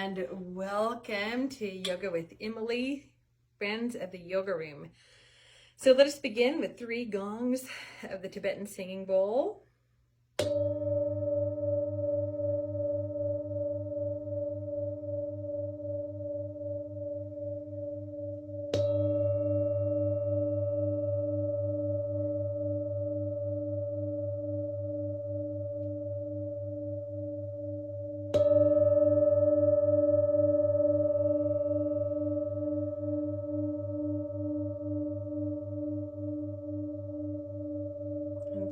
and welcome to Yoga with Emily, friends of the yoga room. So let us begin with 3 gongs of the Tibetan singing bowl.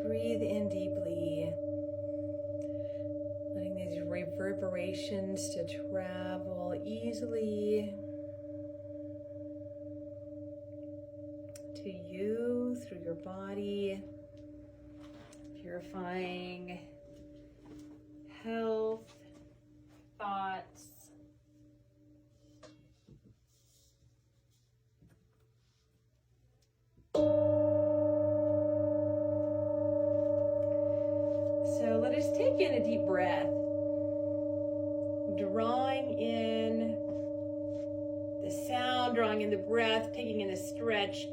Breathe in deeply, letting these reverberations to travel easily to you through your body, purifying health, thoughts. So let us take in a deep breath, drawing in the sound, drawing in the breath, taking in a stretch,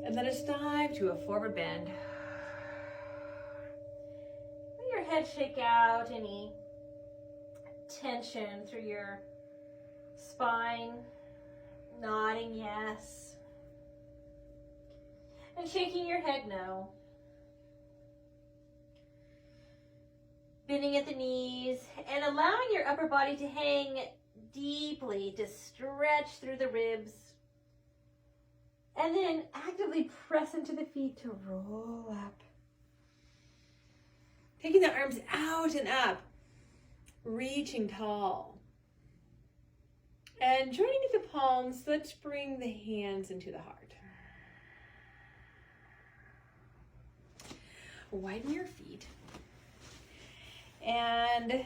and let us dive to a forward bend. Let your head shake out any tension through your spine, nodding yes, and shaking your head no. Bending at the knees and allowing your upper body to hang deeply, to stretch through the ribs. And then actively press into the feet to roll up. Taking the arms out and up, reaching tall. And joining at the palms, let's bring the hands into the heart. Widen your feet. And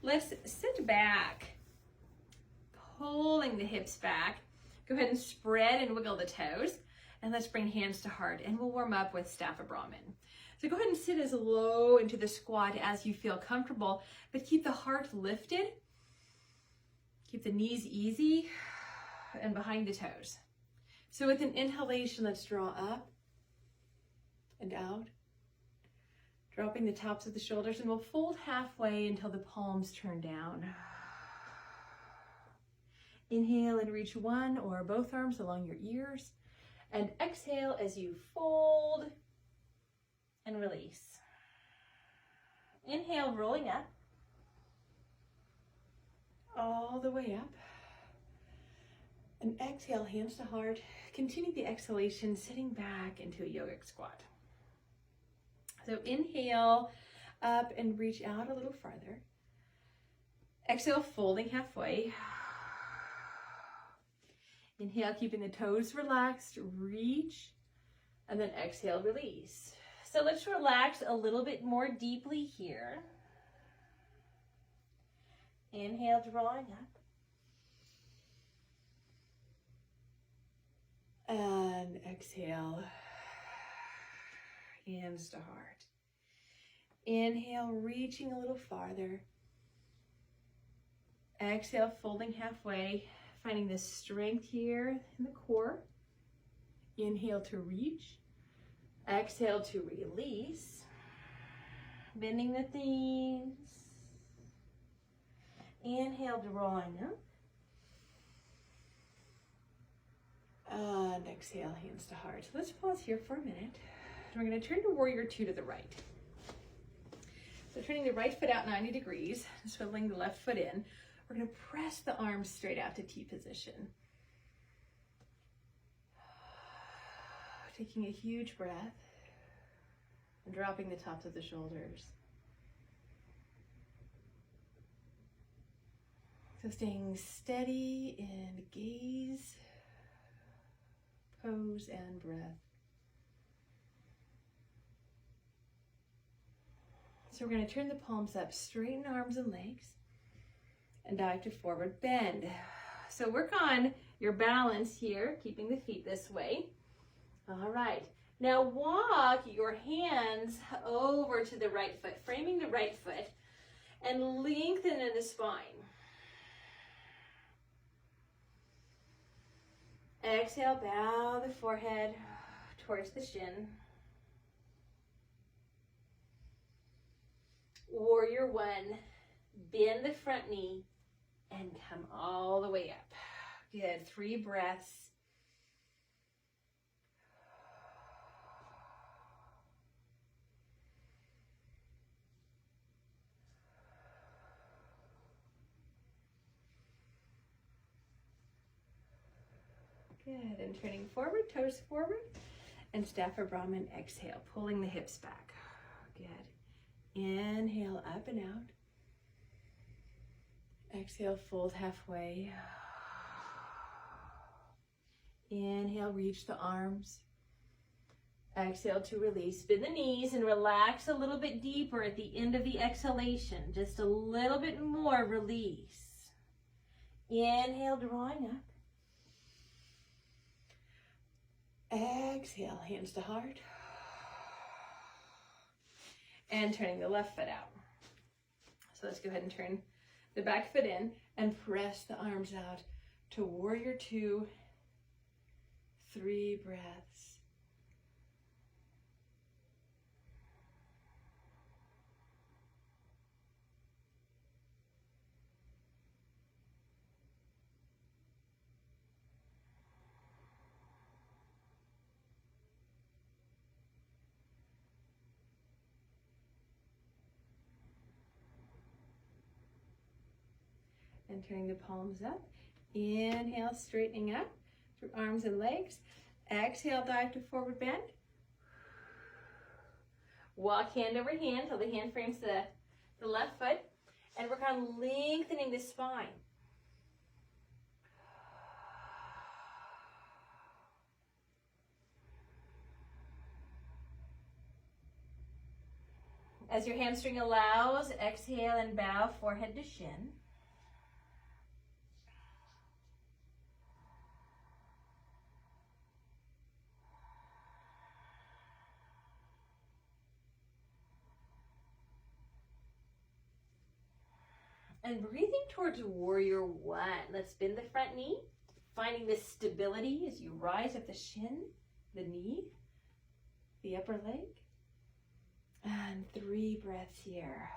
let's sit back, pulling the hips back. Go ahead and spread and wiggle the toes. And let's bring hands to heart. And we'll warm up with Staff of Brahman. So go ahead and sit as low into the squat as you feel comfortable, but keep the heart lifted. Keep the knees easy and behind the toes. So with an inhalation, let's draw up and out. Dropping the tops of the shoulders, and we'll fold halfway until the palms turn down. Inhale and reach one or both arms along your ears. And exhale as you fold and release. Inhale, rolling up. All the way up. And exhale, hands to heart. Continue the exhalation, sitting back into a yogic squat. So inhale up and reach out a little farther. Exhale, folding halfway. Inhale, keeping the toes relaxed, reach, and then exhale, release. So let's relax a little bit more deeply here. Inhale, drawing up. And exhale. Hands to heart. Inhale, reaching a little farther. Exhale, folding halfway, finding the strength here in the core. Inhale to reach. Exhale to release. Bending the knees. Inhale, drawing up. And exhale, hands to heart. So let's pause here for a minute. We're going to turn to warrior 2 to the right. So turning the right foot out 90 degrees, swiveling the left foot in. We're going to press the arms straight out to T position. Taking a huge breath and dropping the tops of the shoulders. So staying steady in gaze, pose, and breath. So we're going to turn the palms up, straighten arms and legs, and dive to forward bend. So work on your balance here, keeping the feet this way. All right. Now walk your hands over to the right foot, framing the right foot, and lengthen in the spine. Exhale, bow the forehead towards the shin. Warrior one, bend the front knee and come all the way up. Good, 3 breaths. Good, and turning forward, toes forward, and Staff of Brahman, exhale, pulling the hips back. Good. Inhale, up and out. Exhale, fold halfway. Inhale, reach the arms. Exhale to release. Bend the knees and relax a little bit deeper at the end of the exhalation. Just a little bit more release. Inhale, drawing up. Exhale, hands to heart. And turning the left foot out. So let's go ahead and turn the back foot in and press the arms out to warrior 2. 3 breaths. And turning the palms up. Inhale, straightening up through arms and legs. Exhale, dive to forward bend. Walk hand over hand till the hand frames the left foot. And work on lengthening the spine. As your hamstring allows, exhale and bow forehead to shin. And breathing towards warrior 1. Let's bend the front knee, finding this stability as you rise at the shin, the knee, the upper leg. And 3 breaths here.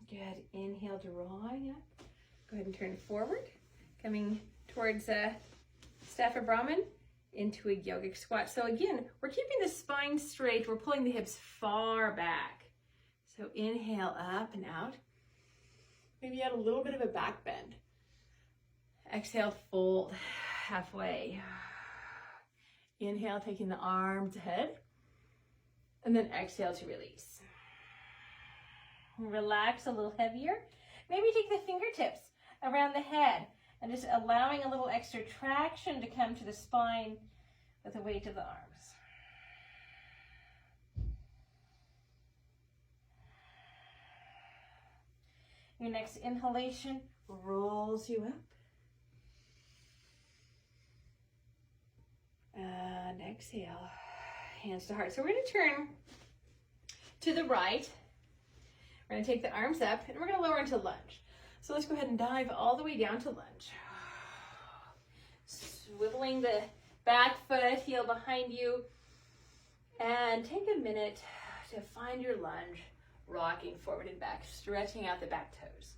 Good. Inhale, drawing up. Go ahead and turn forward, coming towards Staff of Brahman into a yogic squat. So again, we're keeping the spine straight. We're pulling the hips far back. So inhale, up and out. Maybe add a little bit of a back bend. Exhale, fold halfway. Inhale, taking the arms ahead. And then exhale to release. Relax a little heavier. Maybe take the fingertips around the head and just allowing a little extra traction to come to the spine with the weight of the arms. Your next inhalation rolls you up. And exhale, hands to heart. So we're going to turn to the right. We're going to take the arms up and we're going to lower into lunge. So let's go ahead and dive all the way down to lunge. Swiveling the back foot, heel behind you. And take a minute to find your lunge, rocking forward and back, stretching out the back toes.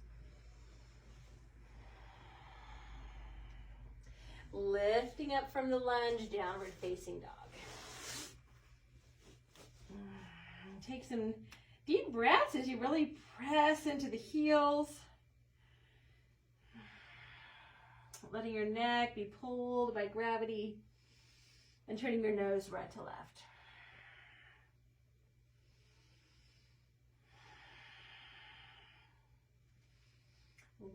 Lifting up from the lunge, downward facing dog. Take some deep breaths as you really press into the heels. Letting your neck be pulled by gravity and turning your nose right to left.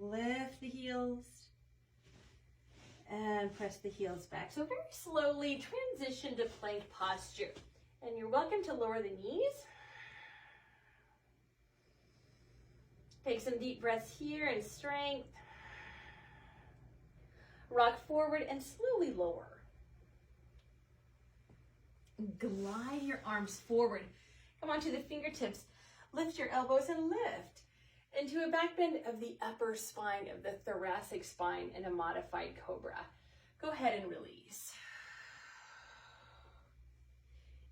Lift the heels and press the heels back. So very slowly transition to plank posture. And you're welcome to lower the knees. Take some deep breaths here in strength. Rock forward and slowly lower. Glide your arms forward. Come onto the fingertips. Lift your elbows and lift into a back bend of the upper spine of the thoracic spine in a modified cobra. Go ahead and release.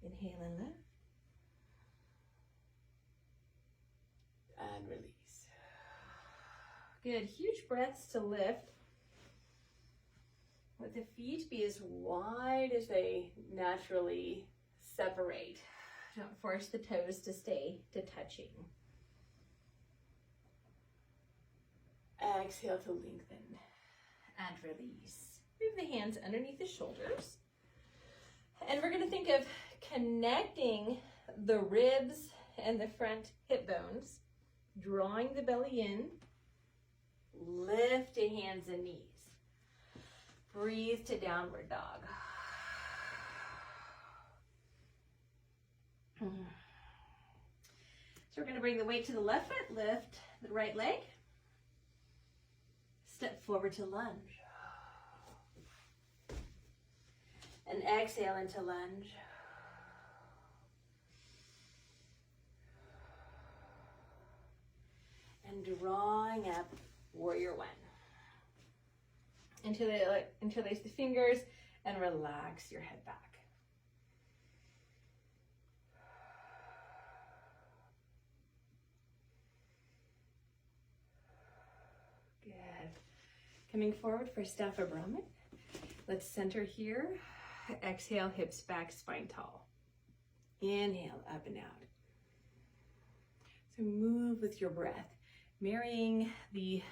Inhale and lift. And release. Good. Huge breaths to lift. Let the feet be as wide as they naturally separate. Don't force the toes to stay to touching. Exhale to lengthen and release. Move the hands underneath the shoulders. And we're going to think of connecting the ribs and the front hip bones, drawing the belly in, lifting hands and knees. Breathe to downward dog. So we're going to bring the weight to the left foot, lift the right leg, step forward to lunge, and exhale into lunge. And drawing up warrior one. Interlace the fingers and relax your head back. Good. Coming forward for Staff of Brahman. Let's center here. Exhale, hips back, spine tall. Inhale, up and out. So move with your breath, marrying the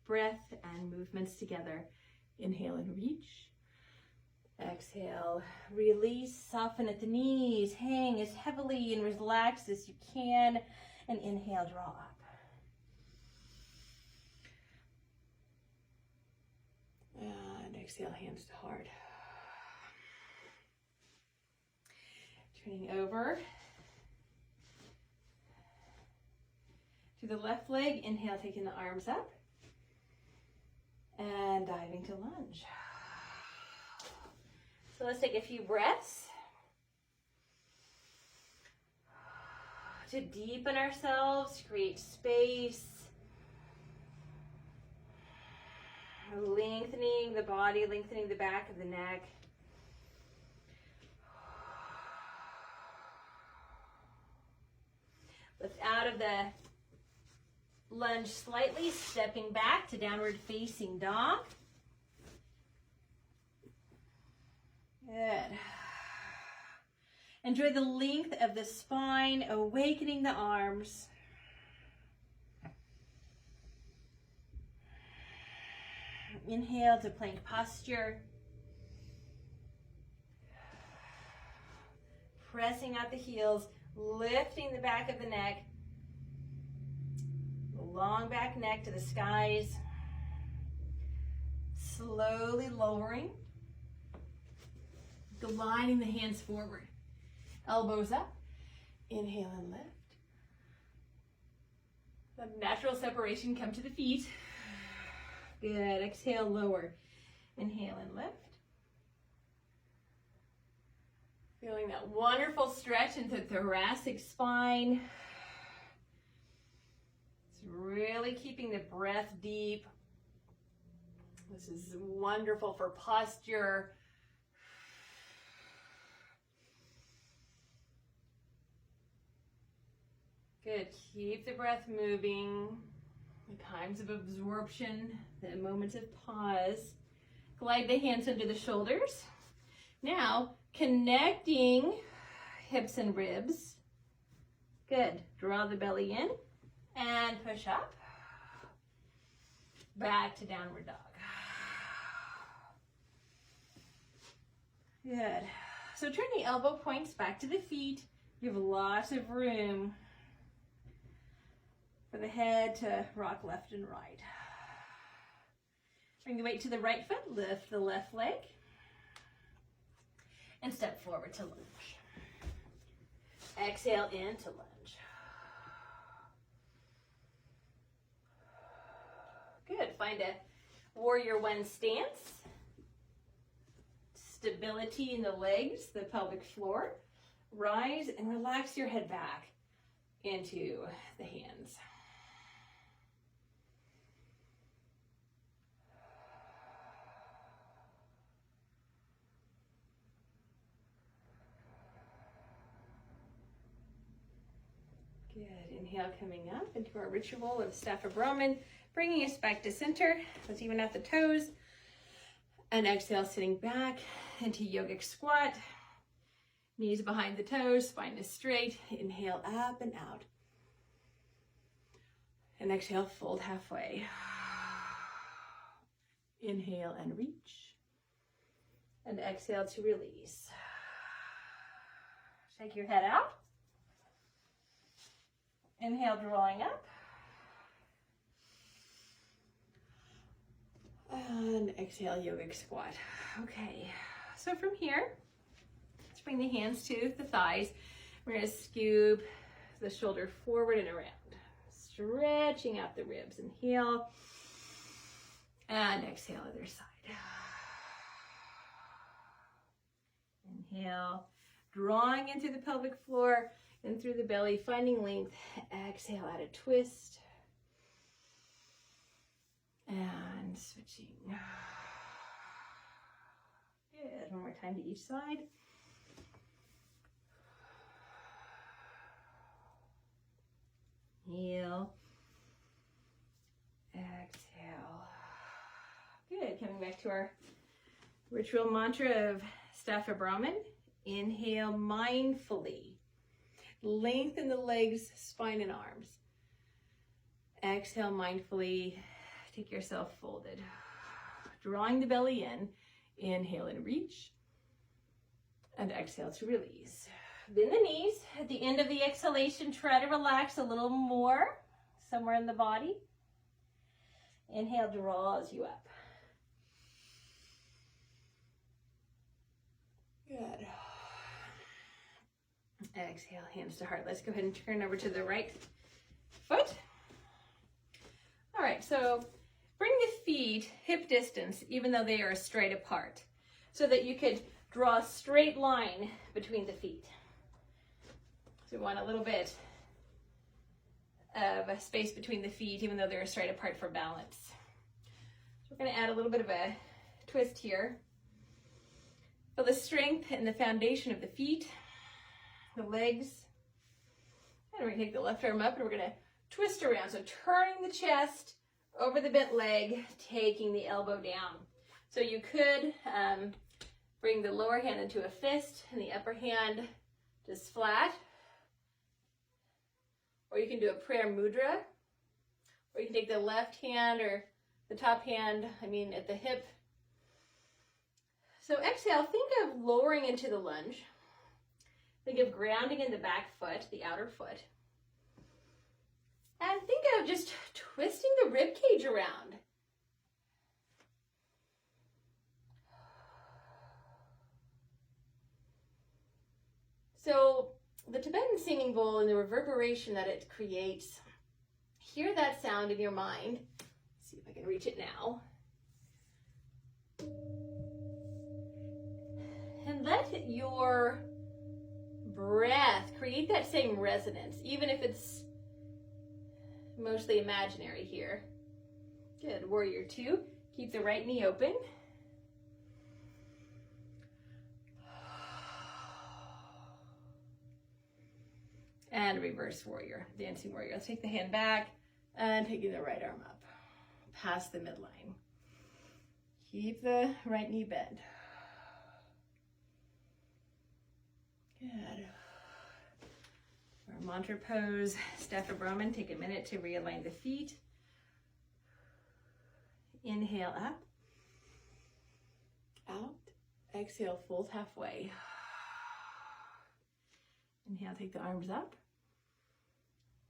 breath and movements together. Inhale and reach. Exhale, release, soften at the knees, hang as heavily and relaxed as you can, and inhale, draw up. And exhale, hands to heart. Turning over to the left leg, inhale, taking the arms up. And diving to lunge. So let's take a few breaths to deepen ourselves, create space, lengthening the body, lengthening the back of the neck. Lift out of the lunge slightly, stepping back to downward facing dog. Good. Enjoy the length of the spine, awakening the arms. Inhale to plank posture. Pressing out the heels, lifting the back of the neck. Long back neck to the skies. Slowly lowering. Gliding the hands forward. Elbows up. Inhale and lift. The natural separation, come to the feet. Good. Exhale, lower. Inhale and lift. Feeling that wonderful stretch into the thoracic spine. Really keeping the breath deep. This is wonderful for posture. Good. Keep the breath moving. The times of absorption, the moments of pause. Glide the hands under the shoulders. Now, connecting hips and ribs. Good. Draw the belly in. And push up, back to downward dog. Good. So turn the elbow points back to the feet. You have lots of room for the head to rock left and right. Bring the weight to the right foot, lift the left leg, and step forward to lunge. Exhale into lunge. Good. Find a warrior one stance. stability in the legs, the pelvic floor. Rise and relax your head back into the hands. Good. Inhale, coming up into our ritual of Staff of Brahman, bringing us back to center. Let's even out the toes. And exhale, sitting back into yogic squat. Knees behind the toes, spine is straight. Inhale, up and out. And exhale, fold halfway. Inhale and reach. And exhale to release. Shake your head out. Inhale, drawing up. And exhale, yogic squat. Okay, so from here, let's bring the hands to the thighs. We're going to scoop the shoulder forward and around, stretching out the ribs. Inhale, and exhale, other side. Inhale, drawing into the pelvic floor and through the belly, finding length. Exhale, add a twist. And switching. Good. One more time to each side. Inhale. Exhale. Good. Coming back to our ritual mantra of Staff of Brahman. Inhale mindfully. Lengthen the legs, spine, and arms. Exhale mindfully. Take yourself folded. Drawing the belly in. Inhale and reach. And exhale to release. Bend the knees. At the end of the exhalation, try to relax a little more somewhere in the body. Inhale draws you up. Good. Exhale, hands to heart. Let's go ahead and turn over to the right foot. All right, so bring the feet hip distance, even though they are straight apart, so that you could draw a straight line between the feet. So we want a little bit of a space between the feet, even though they're straight apart for balance. So we're going to add a little bit of a twist here. Feel the strength and the foundation of the feet, the legs. And we're going to take the left arm up and we're going to twist around. So turning the chest over the bent leg, taking the elbow down. So you could bring the lower hand into a fist and the upper hand just flat. Or you can do a prayer mudra. Or you can take the left hand or the top hand, at the hip. So exhale, think of lowering into the lunge. Think of grounding in the back foot, the outer foot. And think of just twisting the rib cage around. So the Tibetan singing bowl and the reverberation that it creates, hear that sound in your mind. Let's see if I can reach it now. And let your breath create that same resonance, even if it's mostly imaginary here. Good. Warrior 2. Keep the right knee open. And reverse warrior, dancing warrior. Let's take the hand back and taking the right arm up past the midline. Keep the right knee bent. Good. Our mantra pose, Staff of Brahman. Take a minute to realign the feet. Inhale up, out. Exhale, fold halfway. Inhale, take the arms up.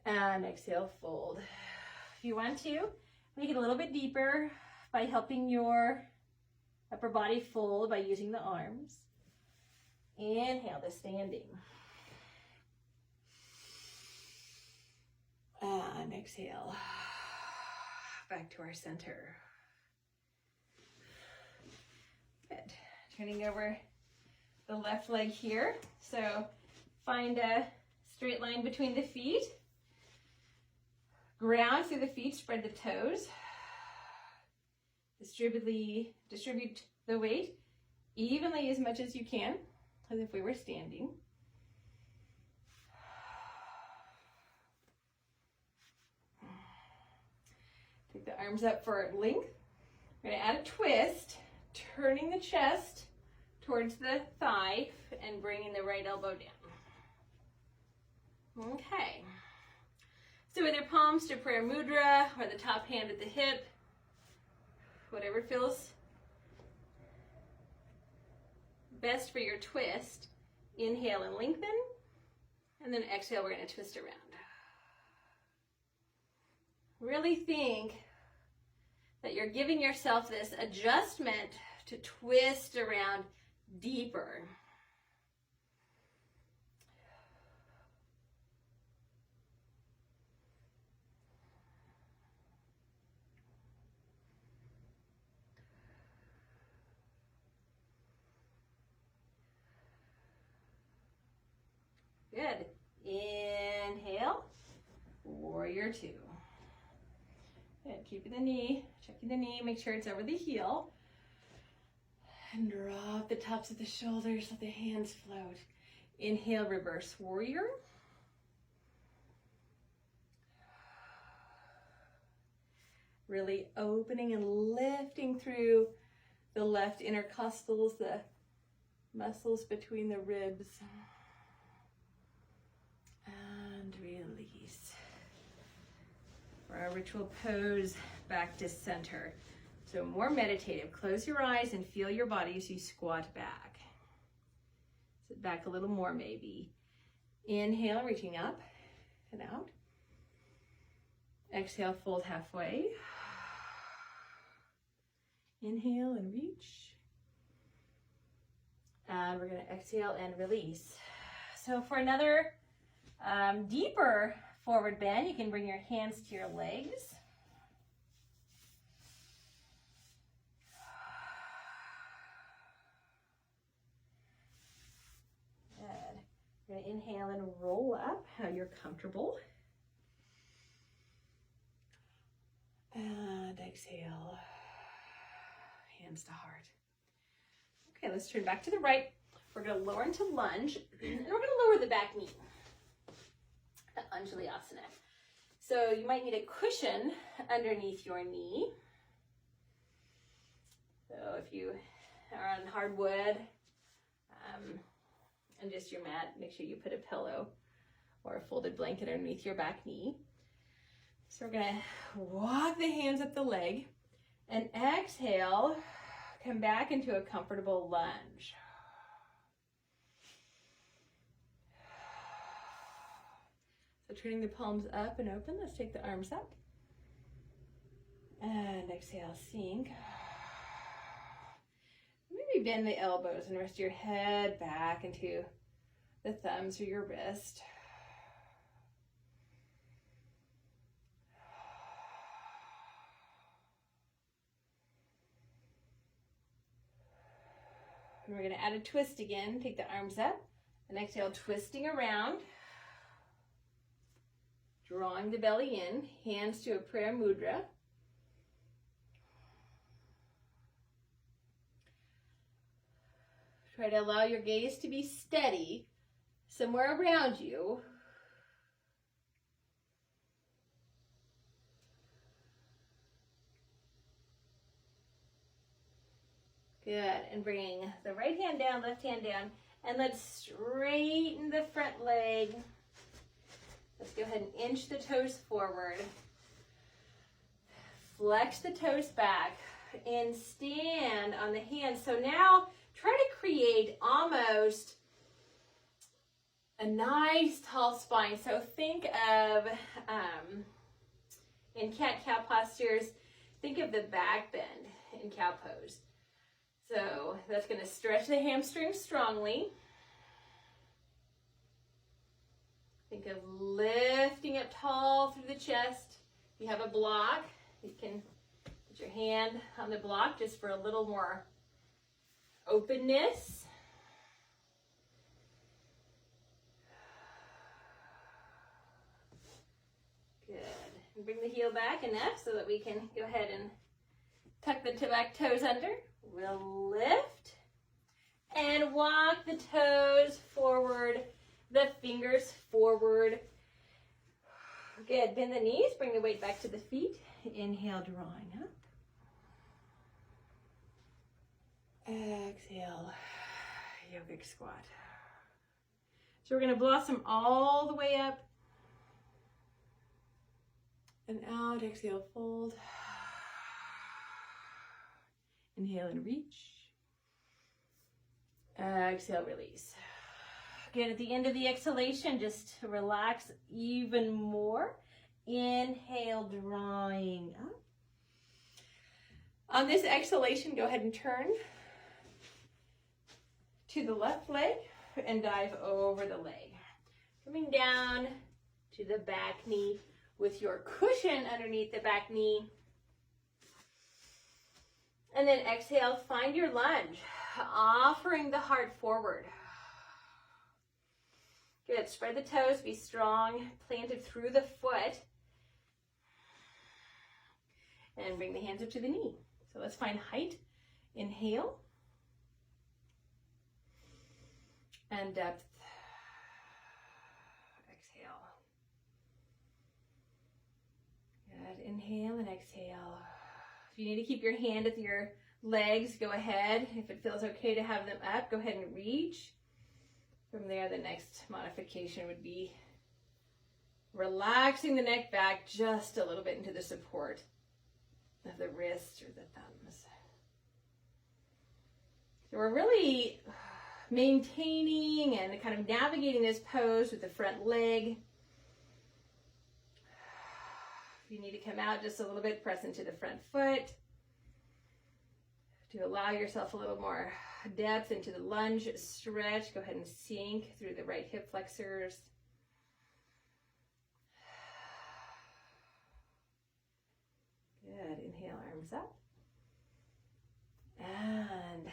And exhale, fold. If you want to, make it a little bit deeper by helping your upper body fold by using the arms. Inhale to standing. And exhale. Back to our center. Good. Turning over the left leg here. So find a straight line between the feet. Ground through the feet, spread the toes. Distribute the weight evenly as much as you can, as if we were standing. Take the arms up for length. We're going to add a twist, turning the chest towards the thigh and bringing the right elbow down. Okay. So with your palms to prayer mudra or the top hand at the hip, whatever feels best for your twist. Inhale and lengthen, and then exhale, we're going to twist around. Really think that you're giving yourself this adjustment to twist around deeper. Good. Inhale, warrior two. Good. Keeping the knee, checking the knee, make sure it's over the heel. And drop the tops of the shoulders, let the hands float. Inhale, reverse warrior. Really opening and lifting through the left intercostals, the muscles between the ribs. And release. For our ritual pose, back to center. So more meditative. Close your eyes and feel your body as you squat back. Sit back a little more maybe. Inhale, reaching up and out. Exhale, fold halfway. Inhale and reach. And we're going to exhale and release. So for another deeper forward bend, you can bring your hands to your legs. Good. You're going to inhale and roll up how you're comfortable. And exhale, hands to heart. Okay, let's turn back to the right. We're going to lower into lunge, and we're going to lower the back knee. Anjali Asana. So you might need a cushion underneath your knee. So if you are on hardwood and just your mat, make sure you put a pillow or a folded blanket underneath your back knee. So we're going to walk the hands up the leg and exhale, come back into a comfortable lunge. So turning the palms up and open, let's take the arms up. And exhale, sink. Maybe bend the elbows and rest your head back into the thumbs or your wrist. And we're going to add a twist again. Take the arms up and exhale, twisting around. Drawing the belly in, hands to a prayer mudra. Try to allow your gaze to be steady somewhere around you. Good, and bring the right hand down, left hand down, and let's straighten the front leg. Let's go ahead and inch the toes forward. Flex the toes back and stand on the hands. So now try to create almost a nice tall spine. So think of, in cat-cow postures, think of the back bend in cow pose. So that's going to stretch the hamstrings strongly. Think of lifting up tall through the chest. If you have a block, you can put your hand on the block just for a little more openness. Good. And bring the heel back enough so that we can go ahead and tuck the back toes under. We'll lift and walk the toes forward, the fingers forward. Good. Bend the knees, bring the weight back to the feet. Inhale, drawing up. Exhale, yogic squat. So we're going to blossom all the way up and out. Exhale, fold. Inhale and reach. Exhale, release. Good. At the end of the exhalation, just relax even more. Inhale, drawing up. On this exhalation, go ahead and turn to the left leg and dive over the leg. Coming down to the back knee with your cushion underneath the back knee. And then exhale, find your lunge, offering the heart forward. Good. Spread the toes, be strong, planted through the foot. And bring the hands up to the knee. So let's find height. Inhale. And depth. Exhale. Good. Inhale and exhale. If you need to keep your hand at your legs, go ahead. If it feels okay to have them up, go ahead and reach. From there, the next modification would be relaxing the neck back just a little bit into the support of the wrists or the thumbs. So we're really maintaining and kind of navigating this pose with the front leg. If you need to come out just a little bit, press into the front foot to allow yourself a little more depth into the lunge stretch. Go ahead and sink through the right hip flexors. Good. Inhale, arms up. And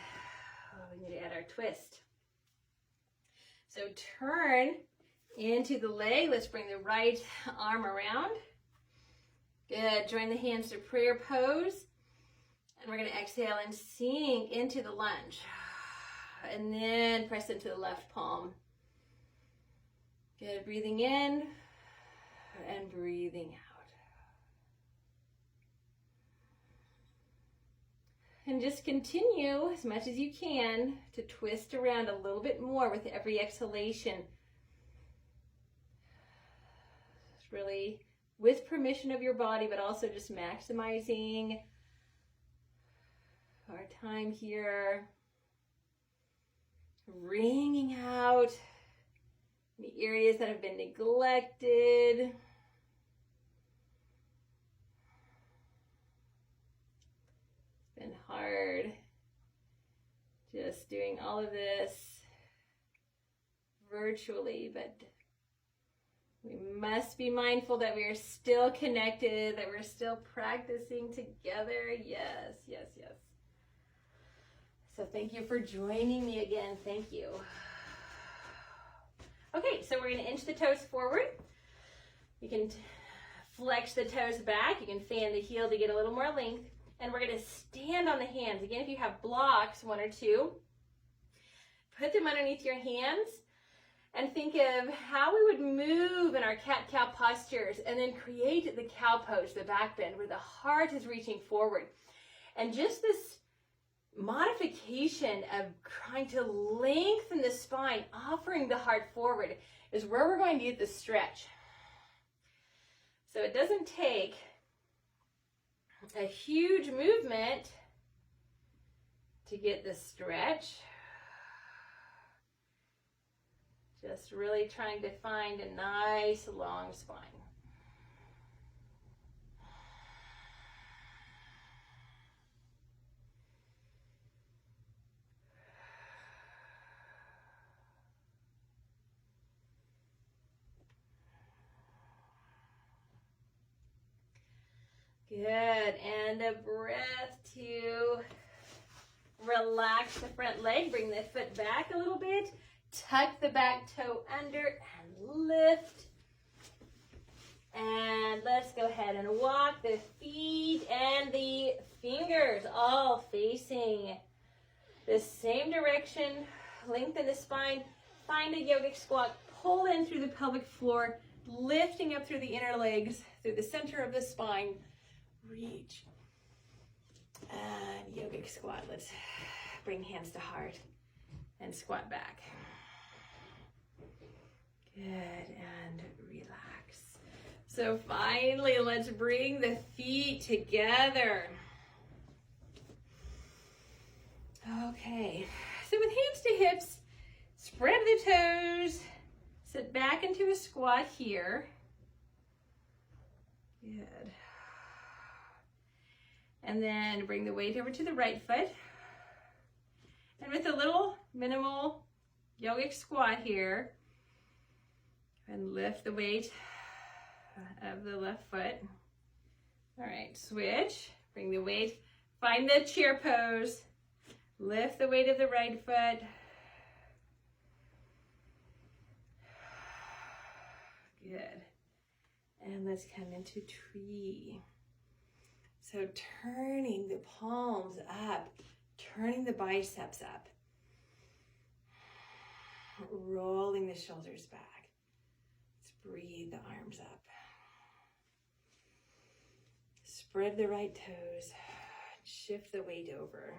we need to add our twist. So turn into the leg. Let's bring the right arm around. Good. Join the hands to prayer pose. And we're going to exhale and sink into the lunge. And then press into the left palm. Good. Breathing in and breathing out. And just continue as much as you can to twist around a little bit more with every exhalation. It's really with permission of your body, but also just maximizing our time here. Wringing out the areas that have been neglected. It's been hard just doing all of this virtually, but we must be mindful that we are still connected, that we're still practicing together. Yes, yes, yes. So thank you for joining me again. Thank you. Okay, so we're going to inch the toes forward. You can flex the toes back. You can fan the heel to get a little more length. And we're going to stand on the hands. Again, if you have blocks, one or two, put them underneath your hands and think of how we would move in our cat-cow postures and then create the cow pose, the back bend, where the heart is reaching forward. And just this modification of trying to lengthen the spine, offering the heart forward, is where we're going to get the stretch. So it doesn't take a huge movement to get the stretch. Just really trying to find a nice long spine. Good, and a breath to Relax the front leg, bring the foot back a little bit. Tuck the back toe under and lift. And let's go ahead and walk the feet and the fingers all facing the same direction. Lengthen the spine. Find a yogic squat. Pull in through the pelvic floor, lifting up through the inner legs, through the center of the spine. Reach. And yogic squat. Let's bring hands to heart and squat back. Good, and relax. So finally, let's bring the feet together. Okay, so with hands to hips, spread the toes, sit back into a squat here. Good. And then bring the weight over to the right foot. And with a little minimal yogic squat here, and lift the weight of the left foot. All right, switch, bring the weight, find the chair pose, lift the weight of the right foot. Good. And let's come into tree. So turning the palms up, turning the biceps up, rolling the shoulders back. Breathe the arms up. Spread the right toes. Shift the weight over.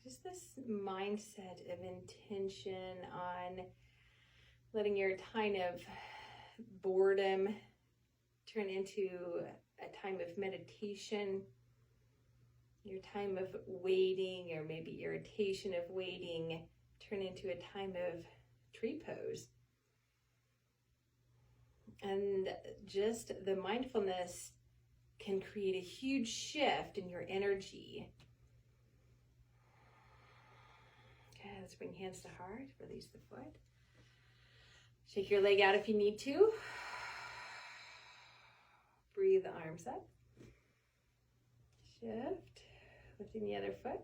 Just this mindset of intention on letting your time of boredom turn into a time of meditation, your time of waiting, or maybe irritation of waiting, turn into a time of tree pose. And just the mindfulness can create a huge shift in your energy. Let's bring hands to heart, release the foot. Shake your leg out if you need to. Breathe the arms up. Shift, lifting the other foot.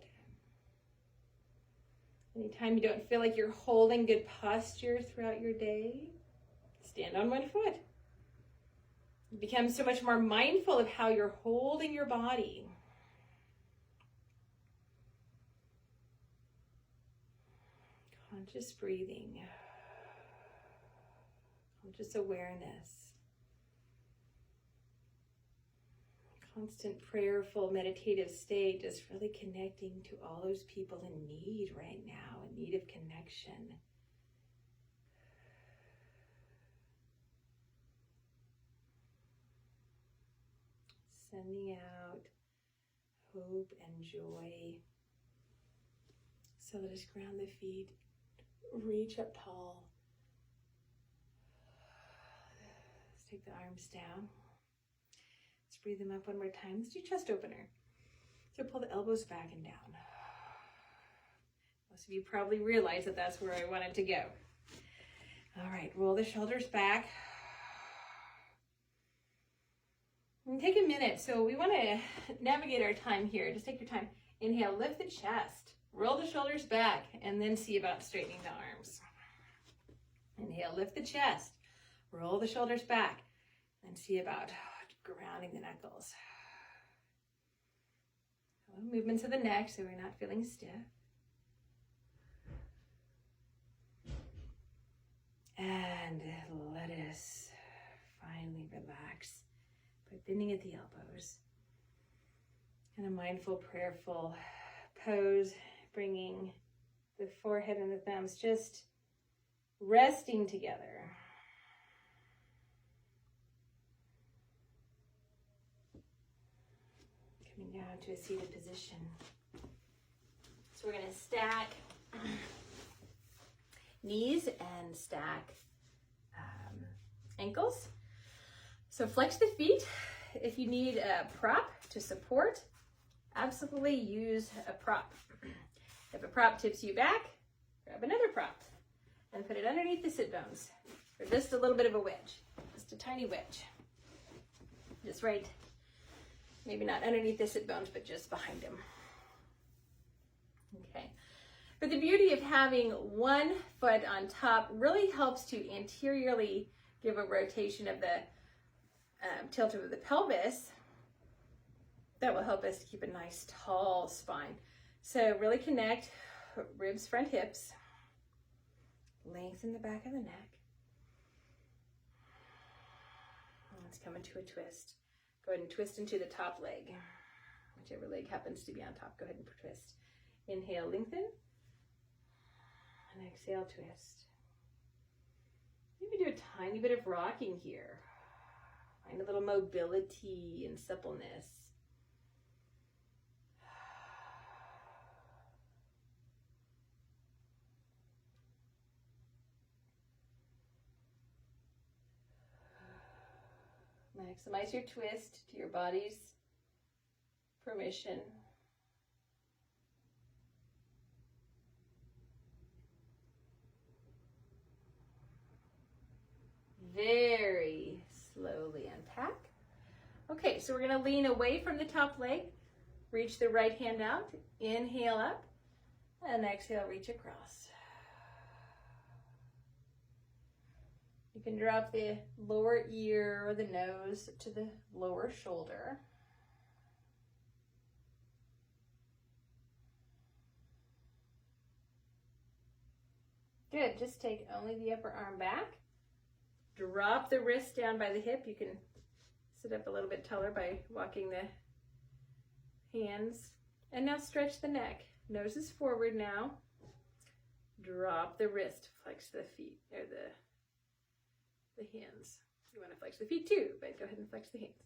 Anytime you don't feel like you're holding good posture throughout your day, stand on one foot. You become so much more mindful of how you're holding your body. Conscious breathing, conscious awareness, constant prayerful meditative state, just really connecting to all those people in need right now, in need of connection. Sending out hope and joy. So let us ground the feet. Reach up tall. Let's take the arms down. Let's breathe them up one more time. Let's do chest opener. So pull the elbows back and down. Most of you probably realize that that's where I wanted to go. All right, roll the shoulders back. And take a minute. So we want to navigate our time here. Just take your time. Inhale, lift the chest. Roll the shoulders back, and then see about straightening the arms. Inhale, lift the chest. Roll the shoulders back, and see about grounding the knuckles. Movements of the neck, so we're not feeling stiff. And let us finally relax by bending at the elbows. And a mindful, prayerful pose. Bringing the forehead and the thumbs just resting together. Coming down to a seated position. So we're going to stack knees and stack ankles. So flex the feet. If you need a prop to support, absolutely use a prop. If a prop tips you back, grab another prop and put it underneath the sit bones for just a little bit of a wedge, just a tiny wedge. Just right, maybe not underneath the sit bones, but just behind them. Okay. But the beauty of having one foot on top really helps to anteriorly give a rotation of the tilt of the pelvis. That will help us to keep a nice tall spine. So really connect ribs, front hips, lengthen the back of the neck. Let's come into a twist. Go ahead and twist into the top leg, whichever leg happens to be on top. Go ahead and twist. Inhale, lengthen, and exhale, twist. Maybe do a tiny bit of rocking here. Find a little mobility and suppleness. Maximize your twist to your body's permission. Very slowly unpack. Okay, so we're going to lean away from the top leg. Reach the right hand out. Inhale up. And exhale, reach across. You can drop the lower ear or the nose to the lower shoulder. Good, just take only the upper arm back. Drop the wrist down by the hip. You can sit up a little bit taller by walking the hands. And now stretch the neck. Nose is forward now. Drop the wrist, flex the feet, or the hands. You want to flex the feet too, but go ahead and flex the hands.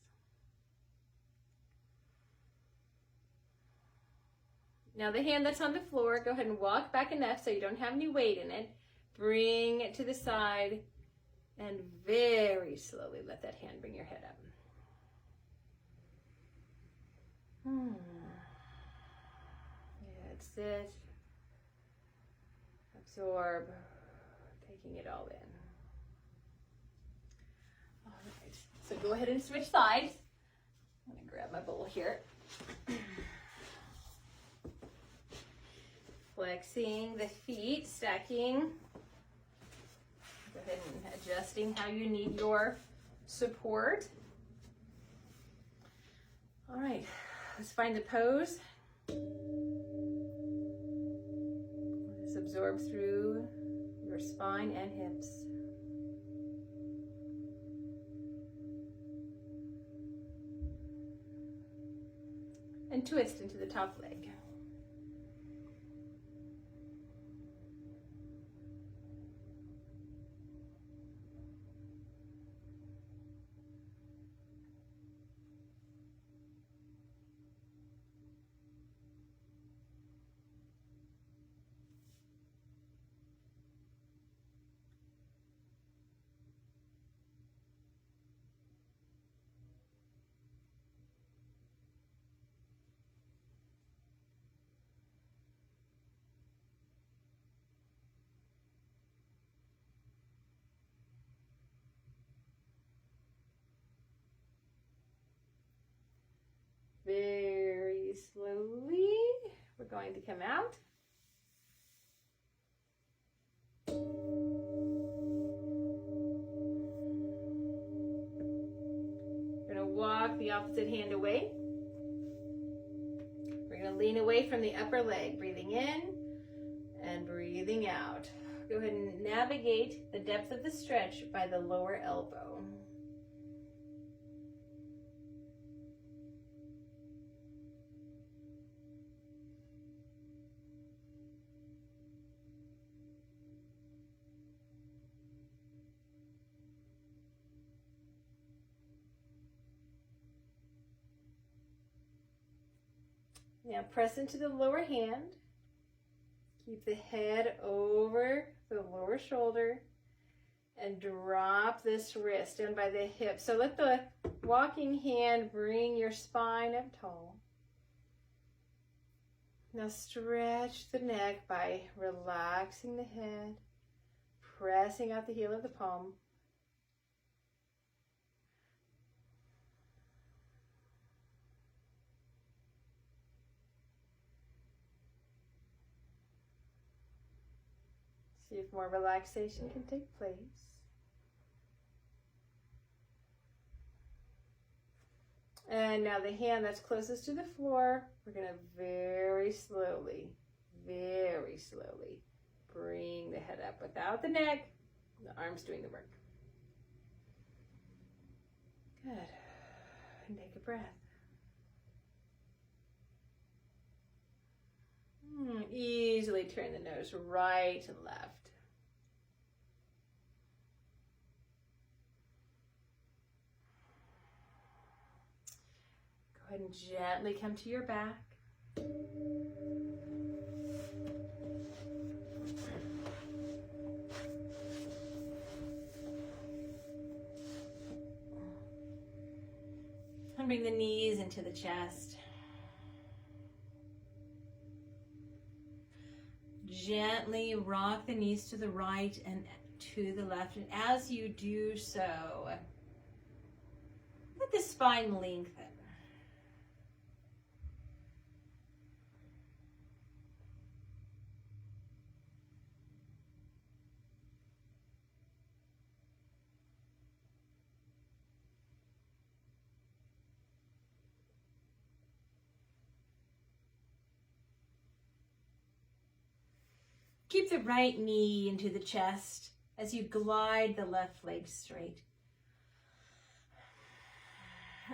Now the hand that's on the floor, go ahead and walk back enough so you don't have any weight in it. Bring it to the side and very slowly let that hand bring your head up. Yeah, that's it. Absorb, taking it all in. All right, so go ahead and switch sides. I'm going to grab my bowl here. Flexing the feet, stacking. Go ahead and adjusting how you need your support. All right, let's find the pose. Let's absorb through your spine and hips. And twist into the top leg. Very slowly, we're going to come out. We're going to walk the opposite hand away. We're going to lean away from the upper leg, breathing in and breathing out. Go ahead and navigate the depth of the stretch by the lower elbow. Now press into the lower hand. Keep the head over the lower shoulder and drop this wrist down by the hip. So let the walking hand bring your spine up tall. Now stretch the neck by relaxing the head, pressing out the heel of the palm. See if more relaxation can take place. And now the hand that's closest to the floor, we're going to very slowly bring the head up without the neck, the arms doing the work. Good. And take a breath. Easily turn the nose right to left. Go ahead and gently come to your back. And bring the knees into the chest. Gently rock the knees to the right and to the left. And as you do so, let the spine lengthen. Keep the right knee into the chest as you glide the left leg straight.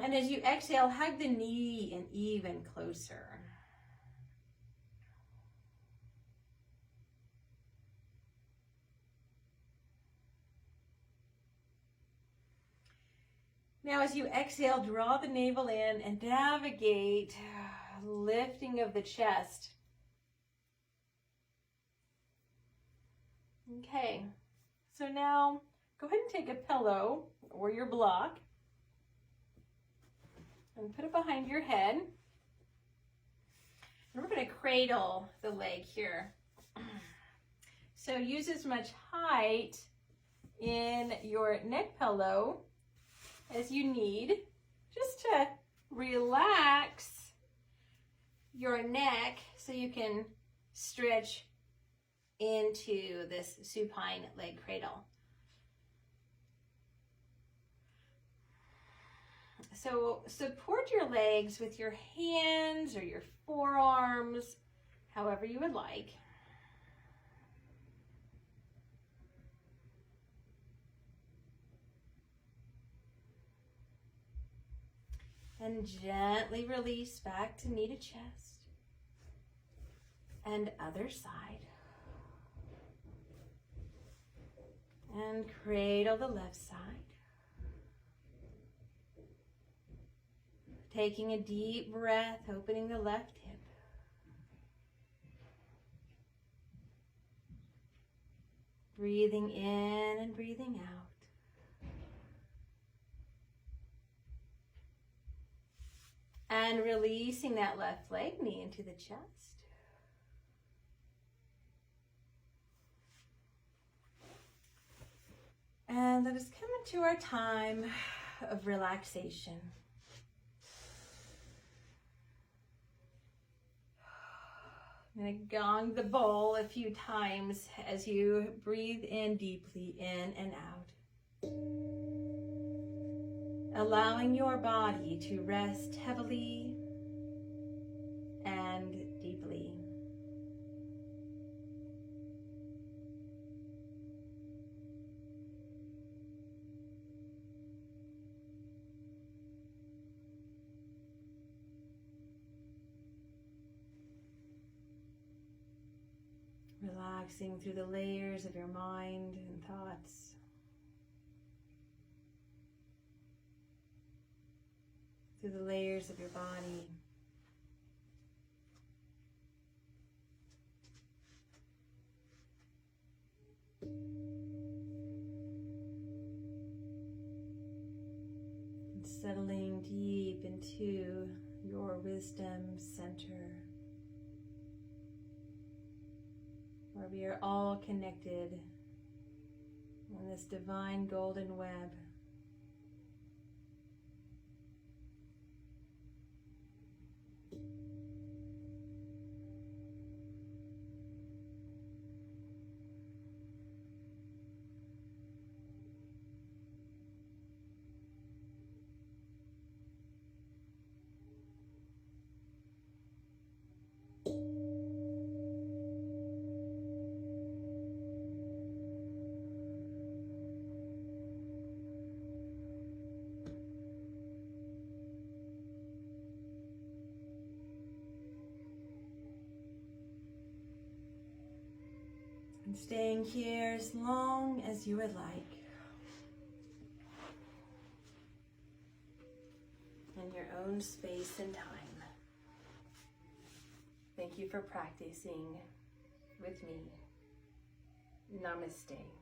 And as you exhale, hug the knee in even closer. Now as you exhale, draw the navel in and navigate lifting of the chest. Okay, so now go ahead and take a pillow or your block and put it behind your head. And we're going to cradle the leg here. So use as much height in your neck pillow as you need, just to relax your neck so you can stretch into this supine leg cradle. So support your legs with your hands or your forearms, however you would like. And gently release back to knee to chest. And other side. And cradle the left side. Taking a deep breath, opening the left hip. Breathing in and breathing out. And releasing that left leg, knee into the chest. And let us come into our time of relaxation. I'm going to gong the bowl a few times as you breathe in deeply, in and out. Allowing your body to rest heavily and deeply. Relaxing through the layers of your mind and thoughts. Through the layers of your body. And settling deep into your wisdom center. where we are all connected in this divine golden web. And staying here as long as you would like. In your own space and time. Thank you for practicing with me. Namaste.